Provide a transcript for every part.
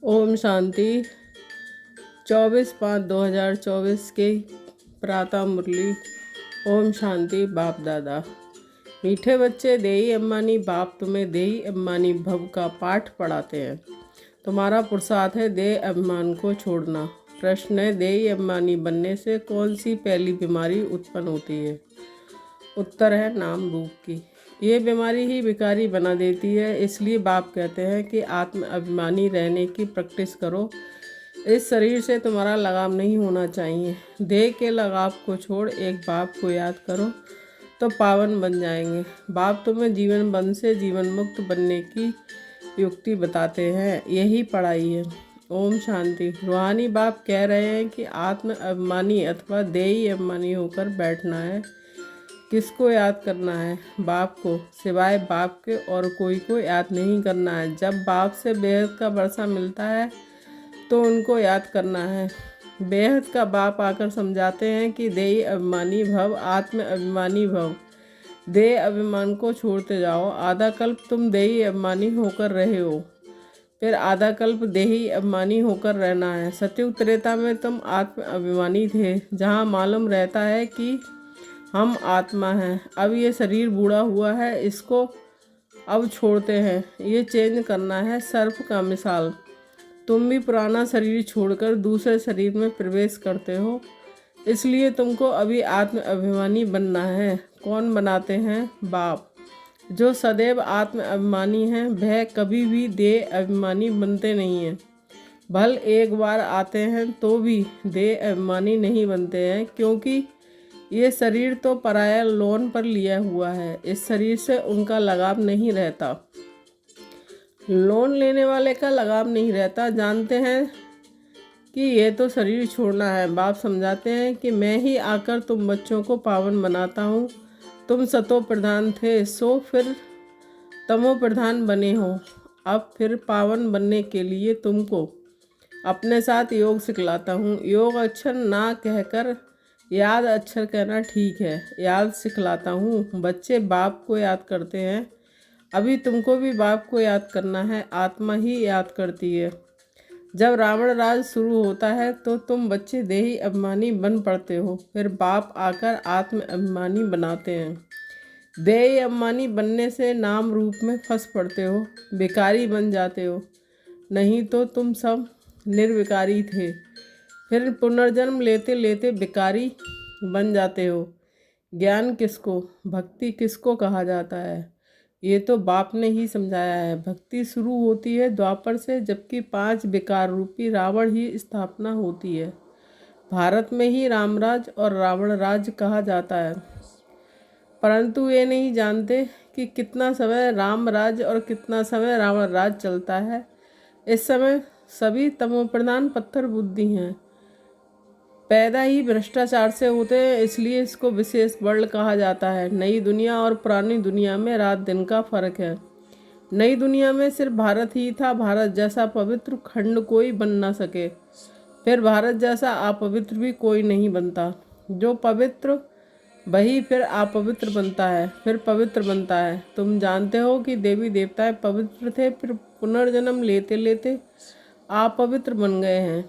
ओम शांति। 24/5/2024 के प्रातः मुरली। ओम शांति। बाप दादा। मीठे बच्चे, देई अम्मानी बाप तुम्हें देई अम्मानी भव का पाठ पढ़ाते हैं। तुम्हारा पुरुषार्थ है देह अभिमान को छोड़ना। प्रश्न है, देई अम्मानी बनने से कौन सी पहली बीमारी उत्पन्न होती है? उत्तर है, नाम रूप की। ये बीमारी ही विकारी बना देती है। इसलिए बाप कहते हैं कि आत्म अभिमानी रहने की प्रैक्टिस करो। इस शरीर से तुम्हारा लगाव नहीं होना चाहिए। देह के लगाव को छोड़ एक बाप को याद करो तो पावन बन जाएंगे। बाप तुम्हें जीवन बंध से जीवन मुक्त बनने की युक्ति बताते हैं। यही पढ़ाई है। ओम शांति। रूहानी बाप कह रहे हैं कि आत्म अभिमानी अथवा देही अभिमानी होकर बैठना है। किसको याद करना है? बाप को। सिवाय बाप के और कोई को याद नहीं करना है। जब बाप से बेहद का वर्षा मिलता है तो उनको याद करना है। बेहद का बाप आकर समझाते हैं कि देही अभिमानी भव, आत्म अभिमानी भव। देह अभिमान को छोड़ते जाओ। आधा कल्प तुम देही अभिमानी होकर रहे हो, फिर आधा कल्प देही अभिमानी होकर रहना है। सतयुग त्रेता में तुम आत्म अभिमानी थे, जहाँ मालूम रहता है कि हम आत्मा हैं। अब ये शरीर बूढ़ा हुआ है, इसको अब छोड़ते हैं। ये चेंज करना है। सर्प का मिसाल, तुम भी पुराना शरीर छोड़कर दूसरे शरीर में प्रवेश करते हो। इसलिए तुमको अभी आत्म अभिमानी बनना है। कौन बनाते हैं? बाप। जो सदैव आत्म अभिमानी हैं वह कभी भी देह अभिमानी बनते नहीं हैं। भल एक बार आते हैं तो भी देह अभिमानी नहीं बनते हैं, क्योंकि ये शरीर तो पराया लोन पर लिया हुआ है। इस शरीर से उनका लगाव नहीं रहता। लोन लेने वाले का लगाव नहीं रहता। जानते हैं कि ये तो शरीर छोड़ना है। बाप समझाते हैं कि मैं ही आकर तुम बच्चों को पावन बनाता हूँ। तुम सतो प्रधान थे, सो फिर तमो प्रधान बने हो। अब फिर पावन बनने के लिए तुमको अपने साथ योग सिखलाता हूँ। योग अक्षर ना कहकर याद अक्षर कहना ठीक है। याद सिखलाता हूँ। बच्चे बाप को याद करते हैं। अभी तुमको भी बाप को याद करना है। आत्मा ही याद करती है। जब रावण राज शुरू होता है तो तुम बच्चे देही अभिमानी बन पड़ते हो, फिर बाप आकर आत्म अभिमानी बनाते हैं। देही अभिमानी बनने से नाम रूप में फंस पड़ते हो, विकारी बन जाते हो। नहीं तो तुम सब निर्विकारी थे, फिर पुनर्जन्म लेते लेते विकारी बन जाते हो। ज्ञान किसको, भक्ति किसको कहा जाता है? ये तो बाप ने ही समझाया है। भक्ति शुरू होती है द्वापर से, जबकि 5 विकार रूपी रावण ही स्थापना होती है। भारत में ही रामराज और रावण राज कहा जाता है, परंतु ये नहीं जानते कि कितना समय रामराज और कितना समय रावण राज चलता है। इस समय सभी तमोप्रधान पत्थर बुद्धि हैं, पैदा ही भ्रष्टाचार से होते हैं। इसलिए इसको विशेष वर्ल्ड कहा जाता है। नई दुनिया और पुरानी दुनिया में रात दिन का फर्क है। नई दुनिया में सिर्फ भारत ही था। भारत जैसा पवित्र खंड कोई बन ना सके, फिर भारत जैसा अपवित्र भी कोई नहीं बनता। जो पवित्र वही फिर अपवित्र बनता है, फिर पवित्र बनता है। तुम जानते हो कि देवी देवताएं पवित्र थे, फिर पुनर्जन्म लेते लेते अपवित्र बन गए हैं।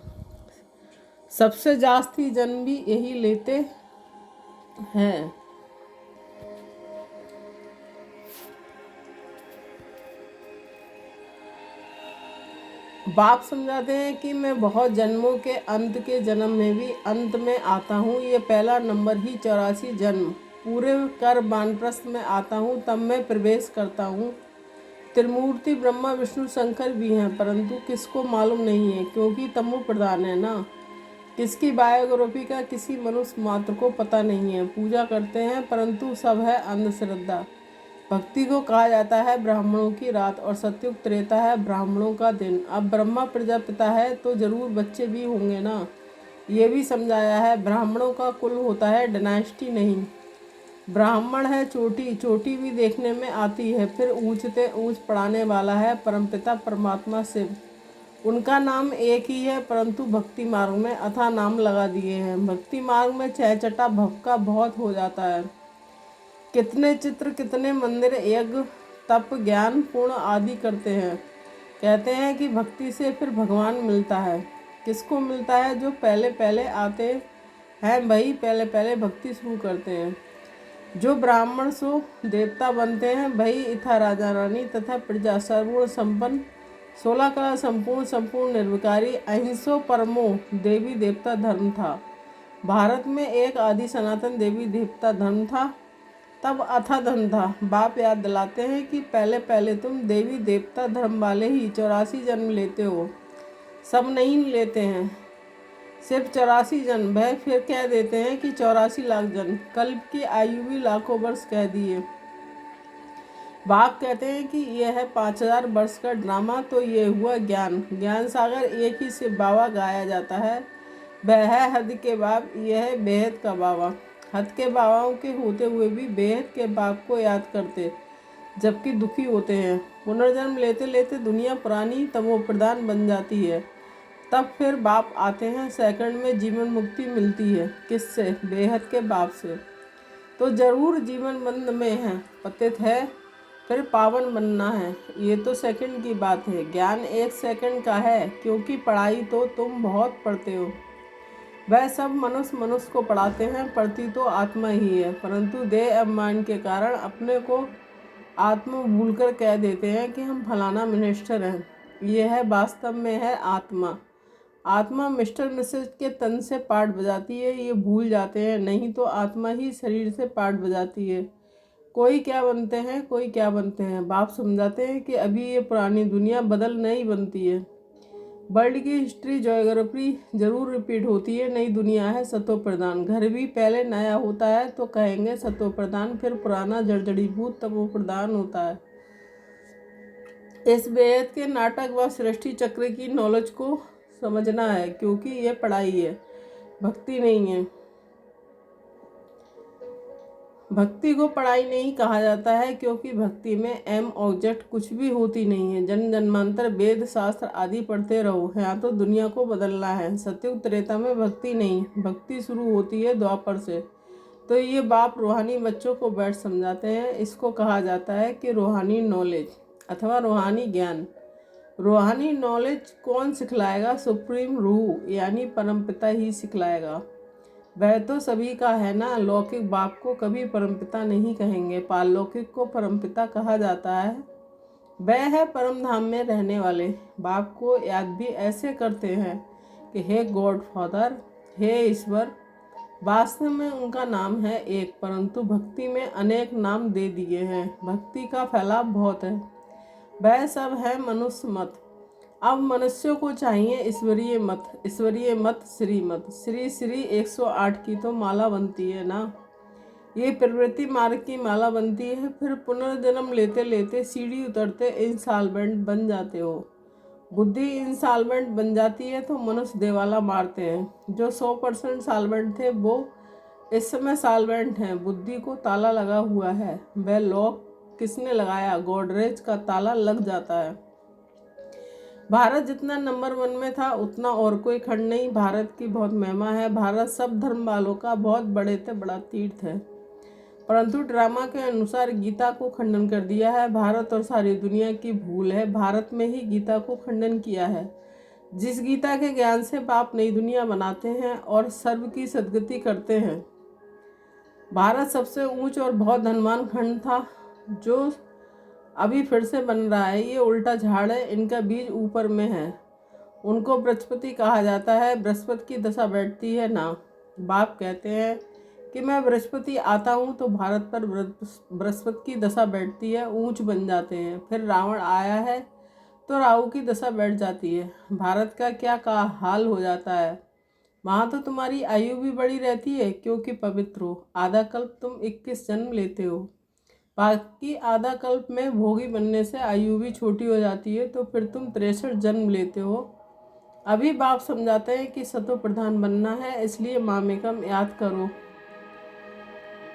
सबसे जास्ती जन्म भी यही लेते हैं। बाप समझाते हैं कि मैं बहुत जन्मों के अंत के जन्म में भी अंत में आता हूँ। ये पहला नंबर ही 84 जन्म पूरे कर वानप्रस्थ में आता हूँ, तब मैं प्रवेश करता हूँ। त्रिमूर्ति ब्रह्मा विष्णु शंकर भी हैं, परंतु किसको मालूम नहीं है, क्योंकि तमो प्रधान है ना। किसकी बायोग्राफी का किसी मनुष्य मात्र को पता नहीं है। पूजा करते हैं, परंतु सब है अंधश्रद्धा। भक्ति को कहा जाता है ब्राह्मणों की रात, और सतयुग त्रेता है ब्राह्मणों का दिन। अब ब्रह्मा प्रजापिता है तो जरूर बच्चे भी होंगे ना। ये भी समझाया है। ब्राह्मणों का कुल होता है, डायनेस्टी नहीं। ब्राह्मण है चोटी, चोटी भी देखने में आती है। फिर ऊंचते ऊंच पढ़ाने वाला है परमपिता परमात्मा शिव। उनका नाम एक ही है, परंतु भक्ति मार्ग में अथा नाम लगा दिए हैं। भक्ति मार्ग में चहचटा भव का बहुत हो जाता है। कितने चित्र, कितने मंदिर, यज्ञ, तप, ज्ञान, पूर्ण आदि करते हैं। कहते हैं कि भक्ति से फिर भगवान मिलता है। किसको मिलता है? जो पहले पहले आते हैं वही पहले पहले भक्ति शुरू करते हैं। जो ब्राह्मण सो देवता बनते हैं वही इथा राजा रानी तथा प्रजा सर्वगुण संपन्न 16 कला संपूर्ण निर्विकारी अहिंसो परमो देवी देवता धर्म था। भारत में एक आदि सनातन देवी देवता धर्म था, तब अथा धर्म था। बाप याद दिलाते हैं कि पहले पहले तुम देवी देवता धर्म वाले ही 84 जन्म लेते हो, सब नहीं लेते हैं, सिर्फ 84 जन्म। वह फिर कह देते हैं कि 84 लाख जन्म, कल्प की आयु भी लाखों वर्ष कह दिए। बाप कहते हैं कि यह है 5000 वर्ष का ड्रामा। तो ये हुआ ज्ञान सागर, एक ही से बाबा गाया जाता है। वह है हद के बाप, यह है बेहद का बाबा। हद के बाबाओं के होते हुए भी बेहद के बाप को याद करते जबकि दुखी होते हैं। पुनर्जन्म लेते लेते दुनिया पुरानी तमो प्रधान बन जाती है, तब फिर बाप आते हैं। सेकंड में जीवन मुक्ति मिलती है। किससे? बेहद के बाप से। तो जरूर जीवन बंद में है, पतित है, फिर पावन बनना है। ये तो सेकंड की बात है। ज्ञान 1 सेकंड का है, क्योंकि पढ़ाई तो तुम बहुत पढ़ते हो। वह सब मनुष्य को पढ़ाते हैं, पढ़ती तो आत्मा ही है, परंतु देह अभिमान के कारण अपने को आत्मा भूलकर कह देते हैं कि हम फलाना मिनिस्टर हैं। यह है वास्तव में है आत्मा। आत्मा मिस्टर मिसेज के तन से पार्ट बजाती है, ये भूल जाते हैं। नहीं तो आत्मा ही शरीर से पार्ट बजाती है। कोई क्या बनते हैं, कोई क्या बनते हैं। बाप समझाते हैं कि अभी ये पुरानी दुनिया बदल नहीं बनती है। वर्ल्ड की हिस्ट्री ज्योग्राफी जरूर रिपीट होती है। नई दुनिया है सतो प्रधान। घर भी पहले नया होता है तो कहेंगे सतो प्रधान, फिर पुराना जड़जड़ीभूत तमो प्रधान होता है। इस बेहद के नाटक व सृष्टि चक्र की नॉलेज को समझना है, क्योंकि ये पढ़ाई है, भक्ति नहीं है। भक्ति को पढ़ाई नहीं कहा जाता है, क्योंकि भक्ति में एम ऑब्जेक्ट कुछ भी होती नहीं है। जन्म जन्मांतर वेद शास्त्र आदि पढ़ते रहो, यहाँ तो दुनिया को बदलना है। सत्युग त्रेता में भक्ति नहीं, भक्ति शुरू होती है द्वापर से। तो ये बाप रूहानी बच्चों को बैठ समझाते हैं। इसको कहा जाता है कि रूहानी नॉलेज अथवा रूहानी ज्ञान। रूहानी नॉलेज कौन सिखलाएगा? सुप्रीम रूह यानी परमपिता ही सिखलाएगा। वह तो सभी का है ना। लौकिक बाप को कभी परमपिता नहीं कहेंगे, पारलौकिक को परमपिता कहा जाता है। वह है परम धाम में रहने वाले। बाप को याद भी ऐसे करते हैं कि हे गॉड फादर, हे ईश्वर। वास्तव में उनका नाम है एक, परंतु भक्ति में अनेक नाम दे दिए हैं। भक्ति का फैलाव बहुत है। वह सब है मनुष्य मत। अब मनुष्यों को चाहिए ईश्वरीय मत। ईश्वरीय मत श्री मत। श्री 108 की तो माला बनती है ना। ये प्रवृत्ति मार्ग की माला बनती है। फिर पुनर्जन्म लेते लेते सीढ़ी उतरते इंसॉल्वेंट बन जाते हो। बुद्धि इंसॉल्वेंट बन जाती है तो मनुष्य देवाला मारते हैं। जो 100% सॉल्वेंट थे वो इस समय सॉल्वेंट हैं। बुद्धि को ताला लगा हुआ है। वह लॉक किसने लगाया? गोडरेज का ताला लग जाता है। भारत जितना नंबर 1 में था उतना और कोई खंड नहीं। भारत की बहुत महिमा है। भारत सब धर्म वालों का बहुत बड़े से बड़ा तीर्थ है, परंतु ड्रामा के अनुसार गीता को खंडन कर दिया है। भारत और सारी दुनिया की भूल है। भारत में ही गीता को खंडन किया है। जिस गीता के ज्ञान से बाप नई दुनिया बनाते हैं और सर्व की सदगति करते हैं। भारत सबसे ऊंच और बहुत धनवान खंड था, जो अभी फिर से बन रहा है। ये उल्टा झाड़ है, इनका बीज ऊपर में है। उनको बृहस्पति कहा जाता है। बृहस्पति की दशा बैठती है ना। बाप कहते हैं कि मैं बृहस्पति आता हूँ तो भारत पर बृहस्पति की दशा बैठती है, ऊंच बन जाते हैं। फिर रावण आया है तो राहु की दशा बैठ जाती है। भारत का क्या हाल हो जाता है। वहाँ तो तुम्हारी आयु भी बड़ी रहती है, क्योंकि पवित्र हो। आधा कल्प तुम 21 जन्म लेते हो, बाकी आधा कल्प में भोगी बनने से आयु भी छोटी हो जाती है, तो फिर तुम 63 जन्म लेते हो। अभी बाप समझाते हैं कि सतो प्रधान बनना है, इसलिए मामेकम याद करो।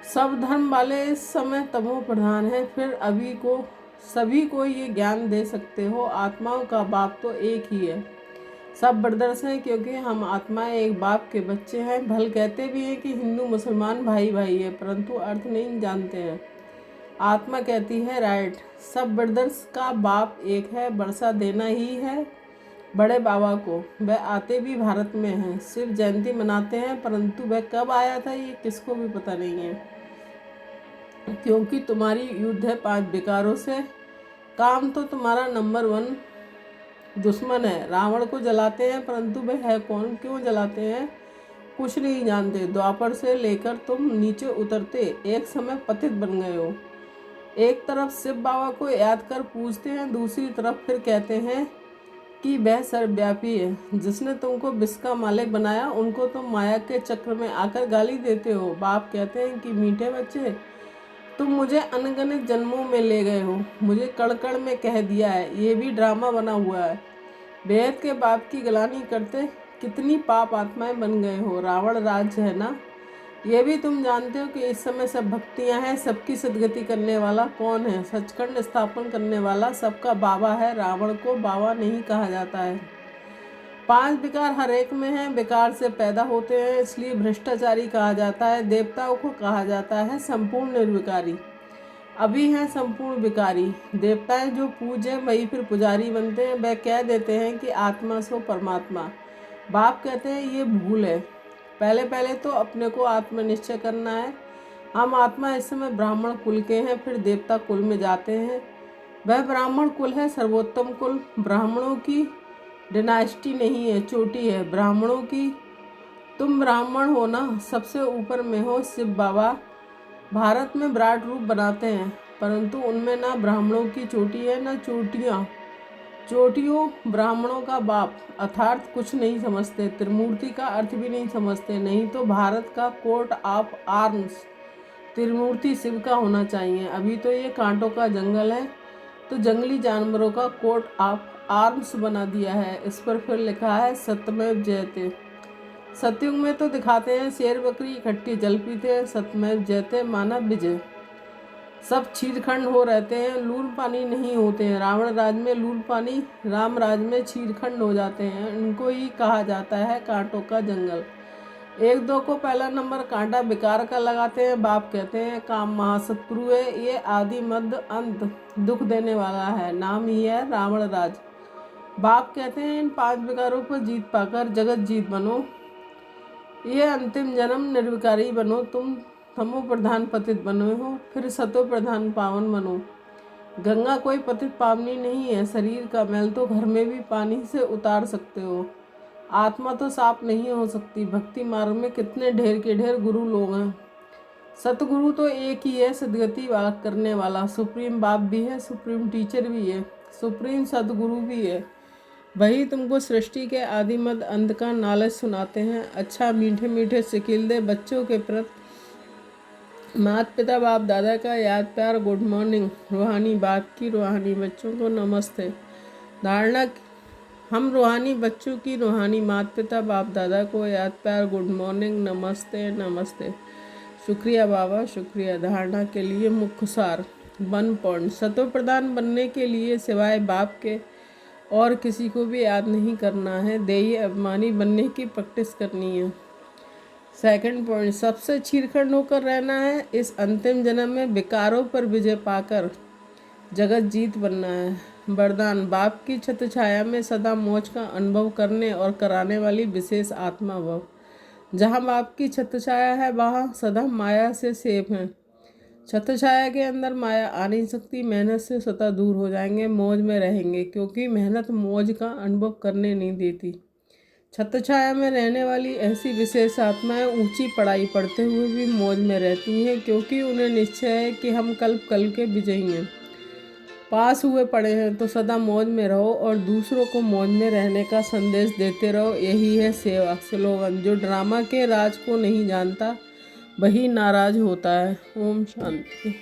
सब धर्म वाले इस समय तमो प्रधान है। फिर अभी को सभी को ये ज्ञान दे सकते हो। आत्माओं का बाप तो एक ही है, सब ब्रदर्स हैं, क्योंकि हम आत्माएं एक बाप के बच्चे हैं। भल कहते भी हैं कि हिंदू मुसलमान भाई भाई है, परंतु अर्थ नहीं जानते हैं। आत्मा कहती है राइट, सब ब्रदर्स का बाप एक है, बरसा देना ही है बड़े बाबा को। वह आते भी भारत में हैं, सिर्फ जयंती मनाते हैं, परंतु वह कब आया था ये किसको भी पता नहीं है, क्योंकि तुम्हारी युद्ध है 5 विकारों से। काम तो तुम्हारा नंबर 1 दुश्मन है। रावण को जलाते हैं, परंतु वह है कौन, क्यों जलाते हैं, कुछ नहीं जानते। द्वापर से लेकर तुम नीचे उतरते एक समय पतित बन गए हो। एक तरफ शिव बाबा को याद कर पूजते हैं, दूसरी तरफ फिर कहते हैं कि वह सर्वव्यापी है। जिसने तुमको विश्व का मालिक बनाया, उनको तुम माया के चक्र में आकर गाली देते हो। बाप कहते हैं कि मीठे बच्चे, तुम मुझे अनगिनत जन्मों में ले गए हो, मुझे कण कण में कह दिया है, ये भी ड्रामा बना हुआ है। बेहद के बाप की गलानी करते कितनी पाप आत्माएं बन गए हो। रावण राज्य है ना, ये भी तुम जानते हो कि इस समय सब भक्तियां हैं। सबकी सदगति करने वाला कौन है, सचखंड स्थापन करने वाला सबका बाबा है। रावण को बाबा नहीं कहा जाता है। 5 विकार हर एक में हैं, विकार से पैदा होते हैं, इसलिए भ्रष्टाचारी कहा जाता है। देवताओं को कहा जाता है संपूर्ण निर्विकारी, अभी हैं संपूर्ण विकारी। देवताएं जो पूजे वही फिर पुजारी बनते हैं। वह कह देते हैं कि आत्मा सो परमात्मा। बाप कहते हैं ये भूल है, पहले पहले तो अपने को आत्मनिश्चय करना है। हम आत्मा इस समय ब्राह्मण कुल के हैं, फिर देवता कुल में जाते हैं। वह ब्राह्मण कुल है सर्वोत्तम कुल। ब्राह्मणों की डिनास्टी नहीं है, चोटी है ब्राह्मणों की। तुम ब्राह्मण हो ना, सबसे ऊपर में हो शिव बाबा। भारत में विराट रूप बनाते हैं, परंतु उनमें ना ब्राह्मणों की चोटी है ना चोटियाँ। चोटियों ब्राह्मणों का बाप अर्थात कुछ नहीं समझते, त्रिमूर्ति का अर्थ भी नहीं समझते। नहीं तो भारत का कोर्ट ऑफ आर्म्स त्रिमूर्ति शिव का होना चाहिए। अभी तो ये कांटों का जंगल है, तो जंगली जानवरों का कोर्ट ऑफ आर्म्स बना दिया है। इस पर फिर लिखा है सत्यमेव जयते। सतयुग में तो दिखाते हैं शेर बकरी इकट्ठी जल पीते हैं, सत्यमेव जयते माना विजय। सब छीरखंड हो रहते हैं, लूल पानी नहीं होते हैं। रावण राज में लूल पानी, राम राज में छीरखंड हो जाते हैं। इनको ही कहा जाता है कांटों का जंगल। 1-2 को पहला नंबर कांटा विकार का लगाते हैं। बाप कहते हैं काम महाशत्रु है, ये आदि मध्य अंत दुख देने वाला है, नाम ही है रावण राज। बाप कहते हैं इन 5 विकारों पर जीत पाकर जगत जीत बनो, ये अंतिम जन्म निर्विकारी बनो। तुम तमो प्रधान पतित बने हो, फिर सतो प्रधान पावन बनो। गंगा कोई पतित पावनी नहीं है, शरीर का मैल तो घर में भी पानी से उतार सकते हो। आत्मा तो साफ नहीं हो सकती। भक्ति मार्ग में कितने ढेर के ढेर गुरु लोग हैं। सतगुरु तो एक ही है, सदगति वाक करने वाला। सुप्रीम बाप भी है, सुप्रीम टीचर भी है, सुप्रीम सदगुरु भी है। वही तुमको सृष्टि के आदि मध्य अंत का नॉलेज सुनाते हैं। अच्छा मीठे मीठे सिकिल बच्चों के प्रति माता पिता बाप दादा का याद प्यार, गुड मॉर्निंग। रूहानी बाप की रूहानी बच्चों को नमस्ते। धारणा, हम रूहानी बच्चों की रूहानी माता पिता बाप दादा को याद प्यार, गुड मॉर्निंग, नमस्ते नमस्ते। शुक्रिया बाबा, शुक्रिया। धारणा के लिए मुख्य सार 1 पॉइंट, सतो प्रधान बनने के लिए सिवाय बाप के और किसी को भी याद नहीं करना है। देही अभिमानी बनने की प्रैक्टिस करनी है। 2 पॉइंट, सबसे छीरखंड होकर रहना है। इस अंतिम जन्म में विकारों पर विजय पाकर जगत जीत बनना है। वरदान, बाप की छत्र छाया में सदा मौज का अनुभव करने और कराने वाली विशेष आत्मा भव। जहाँ बाप की छत्र छाया है वहाँ सदा माया से सेफ हैं। छत्र छाया के अंदर माया आ नहीं सकती। मेहनत से स्वतः दूर हो जाएंगे, मौज में रहेंगे, क्योंकि मेहनत मौज का अनुभव करने नहीं देती। छत्र छाया में रहने वाली ऐसी विशेष आत्माएं ऊंची पढ़ाई पढ़ते हुए भी मौज में रहती हैं, क्योंकि उन्हें निश्चय है कि हम कल के विजयी हैं। पास हुए पड़े हैं तो सदा मौज में रहो और दूसरों को मौज में रहने का संदेश देते रहो। यही है सेवा स्लोगन। जो ड्रामा के राज को नहीं जानता वही नाराज होता है। ओम शांति।